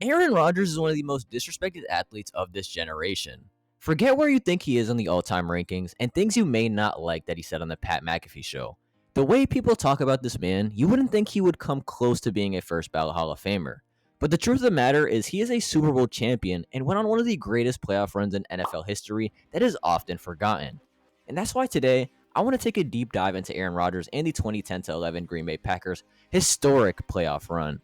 Aaron Rodgers is one of the most disrespected athletes of this generation. Forget where you think he is on the all-time rankings and things you may not like that he said on the Pat McAfee show. The way people talk about this man, you wouldn't think he would come close to being a first ballot Hall of Famer. But the truth of the matter is he is a Super Bowl champion and went on one of the greatest playoff runs in NFL history that is often forgotten. And that's why today, I want to take a deep dive into Aaron Rodgers and the 2010-11 Green Bay Packers' historic playoff run.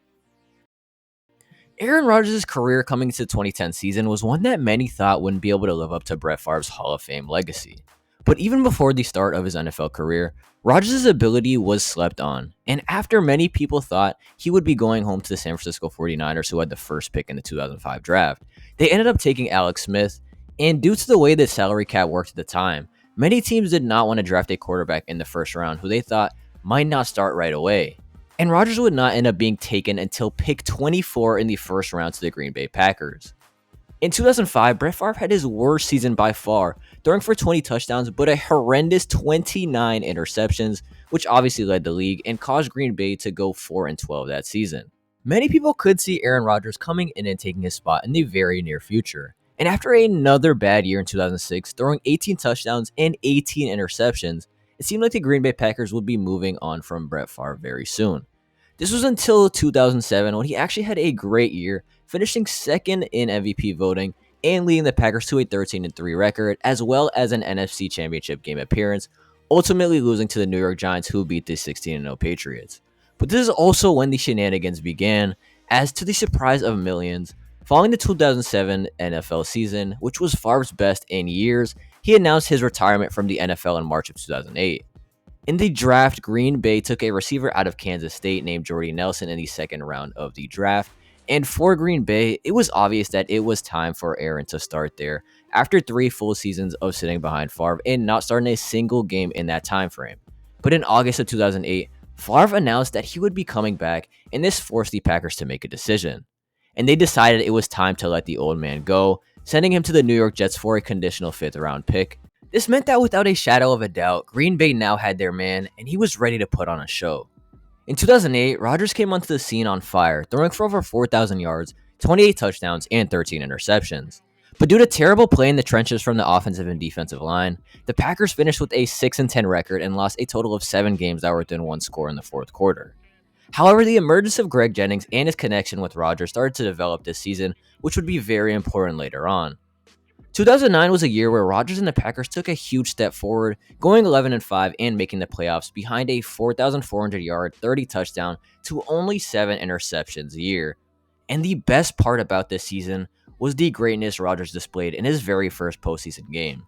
Aaron Rodgers' career coming into the 2010 season was one that many thought wouldn't be able to live up to Brett Favre's Hall of Fame legacy. But even before the start of his NFL career, Rodgers' ability was slept on, and after many people thought he would be going home to the San Francisco 49ers, who had the first pick in the 2005 draft, they ended up taking Alex Smith, and due to the way the salary cap worked at the time, many teams did not want to draft a quarterback in the first round who they thought might not start right away. And Rodgers would not end up being taken until pick 24 in the first round to the Green Bay Packers. In 2005, Brett Favre had his worst season by far, throwing for 20 touchdowns but a horrendous 29 interceptions, which obviously led the league and caused Green Bay to go 4-12 that season. Many people could see Aaron Rodgers coming in and taking his spot in the very near future. And after another bad year in 2006, throwing 18 touchdowns and 18 interceptions, it seemed like the Green Bay Packers would be moving on from Brett Favre very soon. This was until 2007 when he actually had a great year, finishing second in MVP voting and leading the Packers to a 13-3 record, as well as an NFC Championship game appearance, ultimately losing to the New York Giants, who beat the 16-0 Patriots. But this is also when the shenanigans began, as to the surprise of millions, following the 2007 NFL season, which was Favre's best in years, he announced his retirement from the NFL in March of 2008. In the draft, Green Bay took a receiver out of Kansas State named Jordy Nelson in the second round of the draft, and for Green Bay, it was obvious that it was time for Aaron to start there after 3 full seasons of sitting behind Favre and not starting a single game in that time frame. But in August of 2008, Favre announced that he would be coming back, and this forced the Packers to make a decision. And they decided it was time to let the old man go, sending him to the New York Jets for a conditional 5th round pick. This meant that without a shadow of a doubt, Green Bay now had their man, and he was ready to put on a show. In 2008, Rodgers came onto the scene on fire, throwing for over 4,000 yards, 28 touchdowns, and 13 interceptions. But due to terrible play in the trenches from the offensive and defensive line, the Packers finished with a 6-10 record and lost a total of 7 games that were within 1 score in the fourth quarter. However, the emergence of Greg Jennings and his connection with Rodgers started to develop this season, which would be very important later on. 2009 was a year where Rodgers and the Packers took a huge step forward, going 11-5 and making the playoffs behind a 4,400-yard, 30-touchdown to only 7 interceptions a year. And the best part about this season was the greatness Rodgers displayed in his very first postseason game.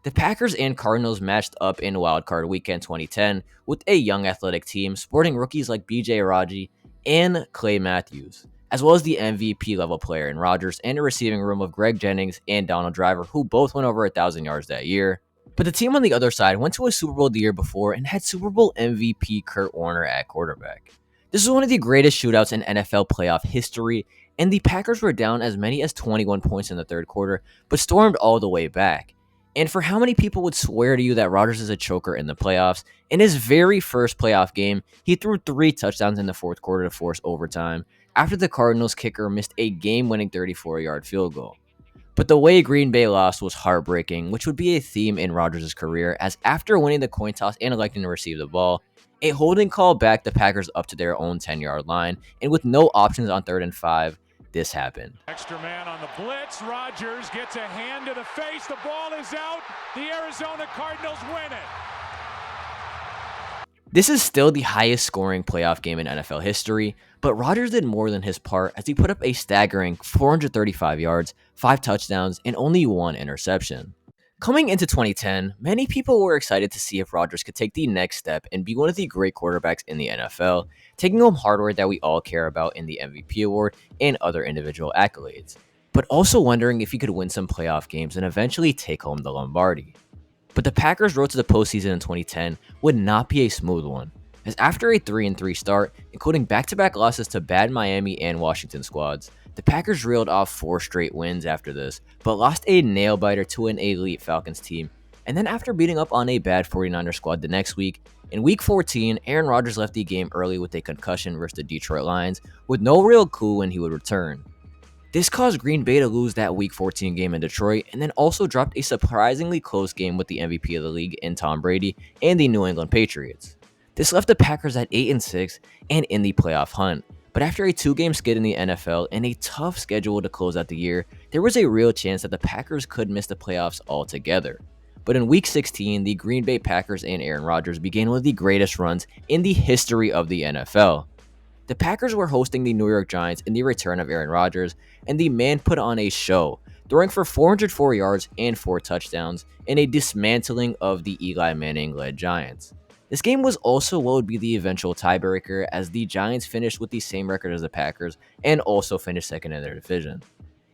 The Packers and Cardinals matched up in Wildcard Weekend 2010 with a young athletic team sporting rookies like B.J. Raji and Clay Matthews, as well as the MVP level player in Rodgers and a receiving room of Greg Jennings and Donald Driver, who both went over 1,000 yards that year. But the team on the other side went to a Super Bowl the year before and had Super Bowl MVP Kurt Warner at quarterback. This was one of the greatest shootouts in NFL playoff history, and the Packers were down as many as 21 points in the third quarter, but stormed all the way back. And for how many people would swear to you that Rodgers is a choker in the playoffs, in his very first playoff game, he threw 3 touchdowns in the fourth quarter to force overtime, after the Cardinals kicker missed a game-winning 34-yard field goal. But the way Green Bay lost was heartbreaking, which would be a theme in Rodgers' career, as after winning the coin toss and electing to receive the ball, a holding call backed the Packers up to their own 10-yard line, and with no options on 3rd and 5, this happened. Extra man on the blitz. Rodgers gets a hand to the face. The ball is out. The Arizona Cardinals win it. This is still the highest scoring playoff game in NFL history, but Rodgers did more than his part as he put up a staggering 435 yards, 5 touchdowns, and only 1 interception. Coming into 2010, many people were excited to see if Rodgers could take the next step and be one of the great quarterbacks in the NFL, taking home hardware that we all care about in the MVP award and other individual accolades, but also wondering if he could win some playoff games and eventually take home the Lombardi. But the Packers' road to the postseason in 2010 would not be a smooth one, as after a 3-3 start, including back-to-back losses to bad Miami and Washington squads, the Packers reeled off 4 straight wins after this, but lost a nail-biter to an elite Falcons team, and then after beating up on a bad 49ers squad the next week, in Week 14, Aaron Rodgers left the game early with a concussion versus the Detroit Lions, with no real clue when he would return. This caused Green Bay to lose that Week 14 game in Detroit, and then also dropped a surprisingly close game with the MVP of the league in Tom Brady and the New England Patriots. This left the Packers at 8-6 and in the playoff hunt. But after a 2-game skid in the NFL and a tough schedule to close out the year, there was a real chance that the Packers could miss the playoffs altogether. But in Week 16, the Green Bay Packers and Aaron Rodgers began one of the greatest runs in the history of the NFL. The Packers were hosting the New York Giants in the return of Aaron Rodgers, and the man put on a show, throwing for 404 yards and 4 touchdowns in a dismantling of the Eli Manning-led Giants. This game was also what would be the eventual tiebreaker, as the Giants finished with the same record as the Packers and also finished second in their division.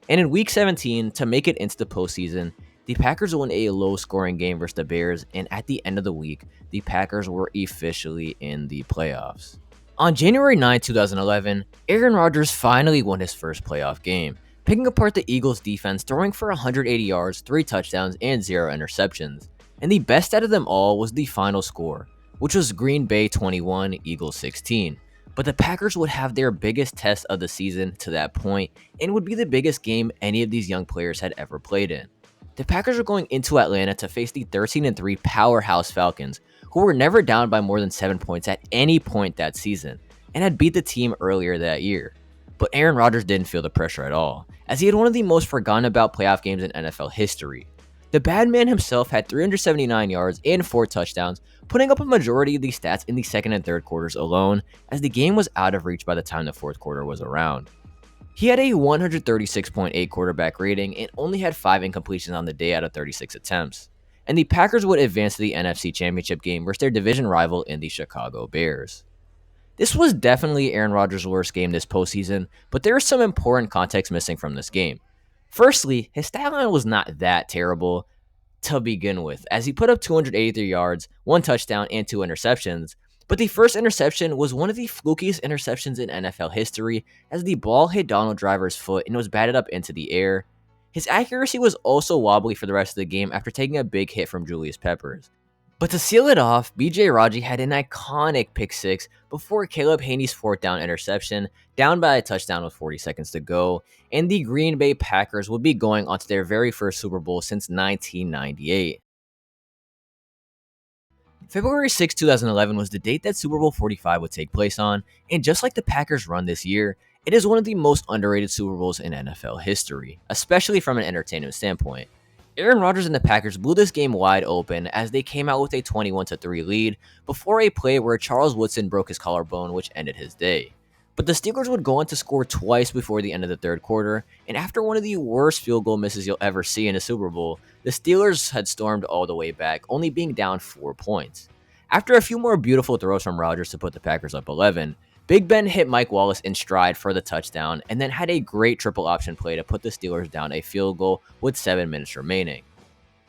And in Week 17, to make it into the postseason, the Packers won a low-scoring game versus the Bears, and at the end of the week, the Packers were officially in the playoffs. On January 9, 2011, Aaron Rodgers finally won his first playoff game, picking apart the Eagles' defense, throwing for 180 yards, 3 touchdowns, and 0 interceptions. And the best out of them all was the final score, which was Green Bay 21, Eagles 16. But the Packers would have their biggest test of the season to that point, and would be the biggest game any of these young players had ever played in. The Packers were going into Atlanta to face the 13-3 powerhouse Falcons, who were never down by more than 7 points at any point that season, and had beat the team earlier that year. But Aaron Rodgers didn't feel the pressure at all, as he had one of the most forgotten about playoff games in NFL history. The bad man himself had 379 yards and 4 touchdowns, putting up a majority of these stats in the second and third quarters alone, as the game was out of reach by the time the fourth quarter was around. He had a 136.8 quarterback rating and only had 5 incompletions on the day out of 36 attempts. And the Packers would advance to the NFC Championship game versus their division rival in the Chicago Bears. This was definitely Aaron Rodgers' worst game this postseason, but there is some important context missing from this game. Firstly, his stat line was not that terrible to begin with, as he put up 283 yards, 1 touchdown, and 2 interceptions. But the first interception was one of the flukiest interceptions in NFL history, as the ball hit Donald Driver's foot and was batted up into the air. His accuracy was also wobbly for the rest of the game after taking a big hit from Julius Peppers. But to seal it off, BJ Raji had an iconic pick six before Caleb Haney's 4th down interception, down by a touchdown with 40 seconds to go, and the Green Bay Packers would be going on to their very first Super Bowl since 1998. February 6, 2011 was the date that Super Bowl 45 would take place on, and just like the Packers' run this year, it is one of the most underrated Super Bowls in NFL history, especially from an entertainment standpoint. Aaron Rodgers and the Packers blew this game wide open as they came out with a 21-3 lead before a play where Charles Woodson broke his collarbone, which ended his day. But the Steelers would go on to score twice before the end of the third quarter, and after one of the worst field goal misses you'll ever see in a Super Bowl, the Steelers had stormed all the way back, only being down 4 points. After a few more beautiful throws from Rodgers to put the Packers up 11, Big Ben hit Mike Wallace in stride for the touchdown, and then had a great triple option play to put the Steelers down a field goal with 7 minutes remaining.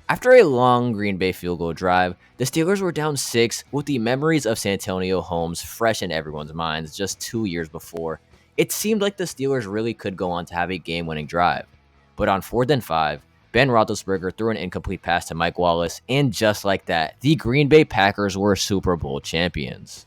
After a long Green Bay field goal drive, the Steelers were down 6 with the memories of Santonio Holmes fresh in everyone's minds just 2 years before. It seemed like the Steelers really could go on to have a game-winning drive. But on 4th and 5, Ben Roethlisberger threw an incomplete pass to Mike Wallace, and just like that, the Green Bay Packers were Super Bowl champions.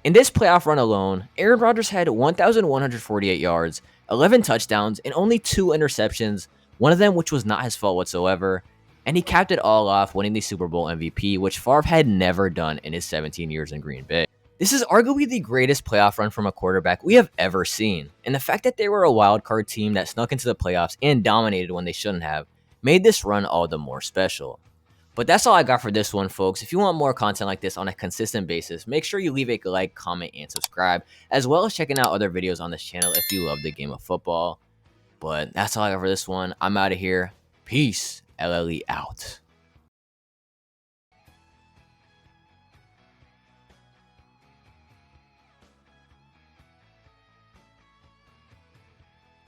In this playoff run alone, Aaron Rodgers had 1,148 yards, 11 touchdowns, and only 2 interceptions, one of them which was not his fault whatsoever, and he capped it all off winning the Super Bowl MVP, which Favre had never done in his 17 years in Green Bay. This is arguably the greatest playoff run from a quarterback we have ever seen, and the fact that they were a wildcard team that snuck into the playoffs and dominated when they shouldn't have made this run all the more special. But that's all I got for this one, folks. If you want more content like this on a consistent basis, make sure you leave a like, comment, and subscribe, as well as checking out other videos on this channel if you love the game of football. But that's all I got for this one. I'm out of here. Peace. LLE out.